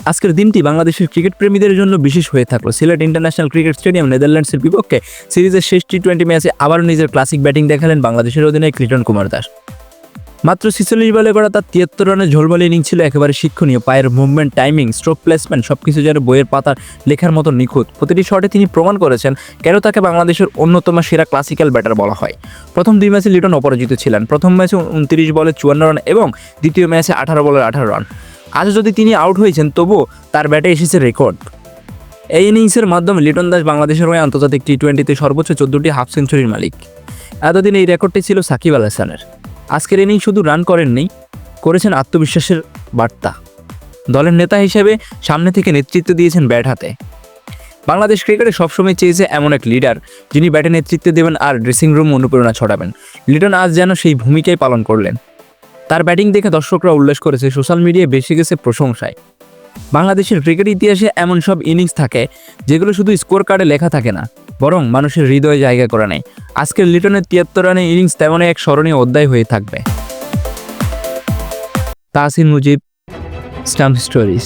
আজকের দিনটি বাংলাদেশের ক্রিকেট প্রেমীদের জন্য বিশেষ হয়ে থাকলো। সিলেট ইন্টারন্যাশনাল ক্রিকেট স্টেডিয়াম নেদারল্যান্ডসের বিপক্ষে সিরিজের শেষ টি-20 ম্যাচে আবারও নিজের ক্লাসিক ব্যাটিং দেখালেন বাংলাদেশের অধিনায়ক লিটন কুমার দাস। মাত্র 46 বলে করা তার 73 রানের ঝোলবল ইনিংস ছিল একেবারে শিক্ষণীয়। পায়ের মুভমেন্ট, টাইমিং, স্ট্রোক প্লেসমেন্ট সবকিছু যেন বইয়ের পাতার লেখার মতো নিখুঁত। প্রতিটি শটে তিনি প্রমাণ করেছেন কেন তাকে বাংলাদেশের অন্যতম সেরা ক্লাসিক্যাল ব্যাটার বলা হয়। প্রথম 2 ম্যাচে লিটন অপরাজিত ছিলেন। প্রথম ম্যাচে 29 বলে 54 রান এবং দ্বিতীয় ম্যাচে 18 বলে 18 রান। আজ যদি তিনি আউট হয়েছেন তবুও তার ব্যাটে এসেছে রেকর্ড। এই ইনিংসের মাধ্যমে লিটন দাস বাংলাদেশের হয়ে আন্তর্জাতিক টি-20তে সর্বোচ্চ 14টি হাফ সেঞ্চুরির মালিক। এতদিন এই রেকর্ডটি ছিল সাকিব আল হাসানের। আজকের ইনিংস শুধু রান করেননি, করেছেন আত্মবিশ্বাসের বার্তা। দলের নেতা হিসেবে সামনে থেকে নেতৃত্ব দিয়েছেন ব্যাট হাতে। বাংলাদেশ ক্রিকেটে সবসময় চেয়েছে এমন এক লিডার যিনি ব্যাটে নেতৃত্ব দেবেন আর ড্রেসিং রুম অনুপ্রেরণা ছড়াবেন। লিটন আজ যেন সেই ভূমিকাই পালন করলেন। তার ব্যাটিং দেখে দর্শকরা উল্লাস করেছে, সোশ্যাল মিডিয়ায় বেশি গেছে প্রশংসায়। বাংলাদেশের ক্রিকেট ইতিহাসে এমন সব ইনিংস থাকে যেগুলো শুধু স্কোর কার্ডে লেখা থাকে না, বরং মানুষের হৃদয়ে জায়গা করে নেয়। আজকের লিটনের 73 রানের ইনিংস তেমনই এক স্মরণীয় অধ্যায় হয়ে থাকবে। Tahsin Mujib, stump stories.